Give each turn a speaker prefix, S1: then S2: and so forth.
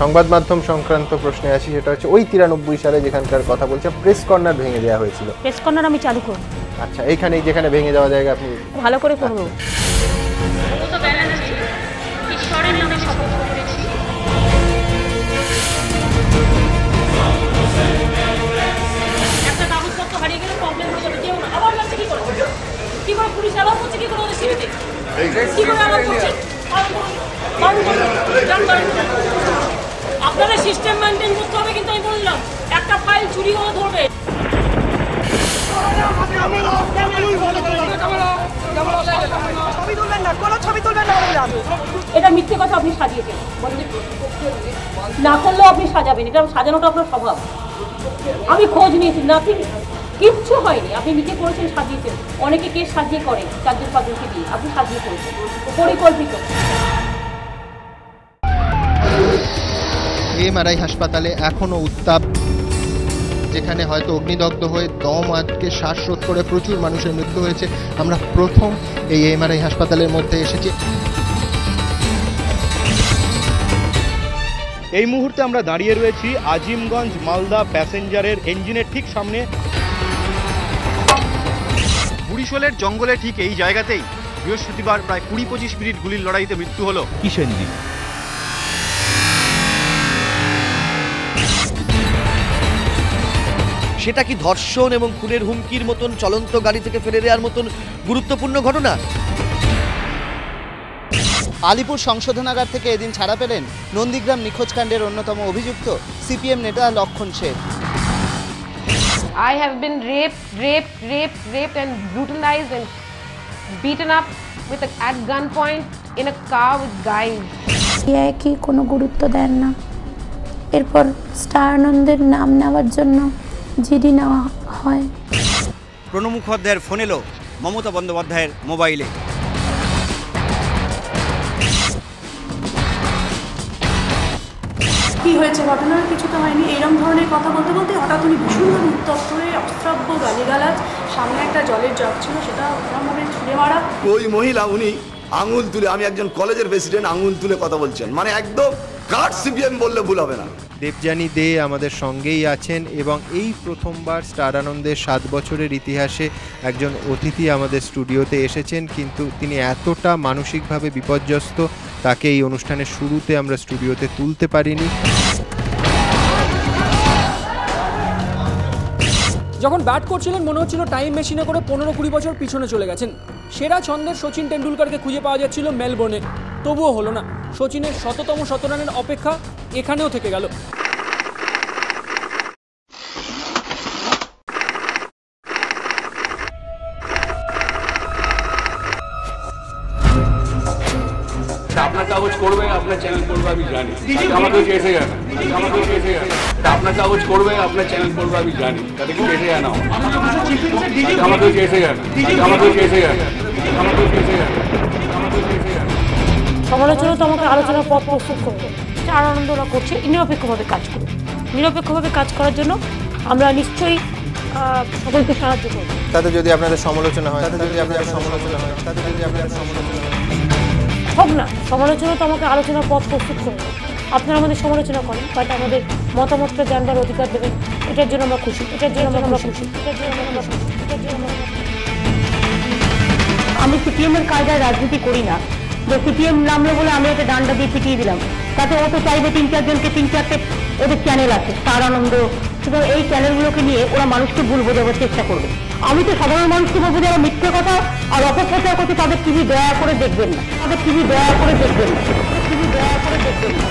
S1: সংবাদ মাধ্যম সংক্রান্ত প্রশ্নে আসি, সেটা হচ্ছে ওই 93 সালে যেখানকার কথা বলছে প্রেস কর্নার ভেঙে দেওয়া হয়েছিল।
S2: প্রেস কর্নার আমি চালু করব।
S1: আচ্ছা, এইখানে যেখানে ভেঙে যাওয়া জায়গা আপনি
S2: ভালো করে করব।
S3: ঈশ্বরের নামে শপথ করেছি। একটা কাগজপত্র হারিয়ে গেলে প্রবলেম হয়ে যাবে। কেউ আবার লাগছে কি করে? কি করে পুলিশ অ্যালাউ করছে? কি করে ওদের সিভিতে? কি করে অ্যালাউ করছে? আপনাদের সিস্টেম মেনটেন করতে হবে, কিন্তু আমি বললাম একটা ফাইল চুরি হলে ধরবে। এটা মিথ্যে কথা আপনি সাজিয়েছেন, না করলেও আপনি সাজাবেন, এটা সাজানোটা আপনার স্বভাব। আমি খোঁজ নিয়েছি, নাথিং, কিচ্ছু হয়নি। আপনি নিজে করেছেন, সাজিয়েছেন। অনেকে কেস সাজিয়ে করে 4-5জনকে দিয়ে, আপনি সাজিয়ে করেছেন পরিকল্পিত।
S1: এমআরআই হাসপাতালে এখনও উত্তাপ, যেখানে হয়তো অগ্নিদগ্ধ হয়ে দম আটকে শ্বাসরোধ করে প্রচুর মানুষের মৃত্যু হয়েছে। আমরা প্রথম এই এমআরআই হাসপাতালের মধ্যে এসেছি।
S4: এই মুহূর্তে আমরা দাঁড়িয়ে রয়েছি আজিমগঞ্জ মালদা প্যাসেঞ্জারের ইঞ্জিনের ঠিক সামনে। বুড়িশোলের জঙ্গলে ঠিক এই জায়গাতেই বৃহস্পতিবার প্রায় 20-25 মিনিট গুলির লড়াইতে মৃত্যু হলো কিষেনজির।
S5: সেটা কি ধর্ষণ এবং খুনের হুমকির মতন চলন্ত গাড়ি থেকে ফেলে দেওয়ার মতন গুরুত্বপূর্ণ ঘটনা? আলিপুর সংশোধনাগার থেকে এদিন ছাড়া পেলেন নন্দীগ্রাম নিখোঁজকাণ্ডের অন্যতম অভিযুক্ত সিপিএম নেতা লক্ষণ Seth.
S6: I have been raped and brutalized and beaten up at gunpoint in a car with guys.
S7: কি কোনো গুরুত্ব দেন না। এরপর স্টার আনন্দের নাম নেওয়ার জন্য জিডি নেওয়া হয়।
S5: প্রণব মুখোপাধ্যায়ের ফোন এলো মমতা বন্দ্যোপাধ্যায়ের মোবাইলে।
S3: কি হয়েছে, ঘটনার কিছু তো হয়নি, এইরকম ধরনের কথা বলতে বলতে হঠাৎ উনি ভীষণভাবে উত্তপ্ত হয়ে অশ্রাব্য গালিগালাজ, সামনে একটা জলের জগ ছিল সেটা ওরমভাবে ছুঁড়ে মারা।
S8: ওই মহিলা উনি আঙুল তুলে, আমি একজন কলেজের প্রেসিডেন্ট, আঙুল তুলে কথা বলছেন, মানে একদম কাট সিপিএম বললে ভুল হবে না।
S1: দেবযানী দে আমাদের সঙ্গেই আছেন এবং এই প্রথমবার স্টার আনন্দের 7 বছরের ইতিহাসে একজন অতিথি আমাদের স্টুডিওতে এসেছেন, কিন্তু তিনি এতটা মানসিকভাবে বিপর্যস্ত, তাকে এই অনুষ্ঠানের শুরুতে আমরা স্টুডিওতে তুলতে পারিনি।
S9: যখন ব্যাট করছিলেন মনে হচ্ছিল টাইম মেশিনে করে 15-20 বছর পিছনে চলে গেছেন। সেরা ছন্দের সচিন টেন্ডুলকারকে খুঁজে পাওয়া যাচ্ছিল মেলবোর্নে, তবুও হলো না। সচিনের 100তম শতরানের অপেক্ষা এখানেও থেকে গেল।
S10: আপনার কাগজ করবে, আপনার চ্যানেল করবে, আমি জানি। আমাদের এসে যান, আমাদের এসে যান। আপনার কাগজ করবে, আপনার চ্যানেল করবে, আমি জানি। তাতে কি এসে যান, আমাদের এসে যান, আমাদের এসে যান, আমাদের এসে যান, আমাদের এসে যান।
S2: সমালোচনা তো আমাকে আলোচনার পথ প্রস্তুত করবে। স্টার আনন্দ ওরা করছে, নিরপেক্ষভাবে কাজ করবে। নিরপেক্ষভাবে কাজ করার জন্য আমরা নিশ্চয়ই সকলকে সাহায্য করব।
S1: তাতে যদি আপনাদের সমালোচনা হয়, তাতে যদি আপনাদের সমালোচনা হয়, তাতে যদি আপনাদের সমালোচনা হয়,
S2: হোক না, সমালোচনা তো আমাকে আলোচনার পথ প্রস্তুত করবে। আপনারা আমাদের সমালোচনা করেন, বাট আমাদের মতামতটা জানবার অধিকার দেবেন, এটার জন্য আমরা খুশি, এটার জন্য আমরা খুশি, এটার জন্য আমরা খুশি, এটার জন্য আমরা। আমি সিপিএমের কায়দায় রাজনীতি করি না যে সিপিএম নামলো বলে আমি একটা ডান্ডা দিয়ে পিটিয়ে দিলাম। তাতে ও তো চাইবে 3-4 জনকে 3-4টে ওদের চ্যানেল আছে, স্টার আনন্দ, সুতরাং এই চ্যানেলগুলোকে নিয়ে ওরা মানুষকে ভুল বোঝাবার চেষ্টা করবে। আমি তো সাধারণ মানুষকে বলবো যারা মিথ্যে কথা আর অপপ্রচার করছে তাদের টিভি দয়া করে দেখবেন না, তাদের টিভি দয়া করে দেখবেন না, টিভি দয়া করে দেখবেন না।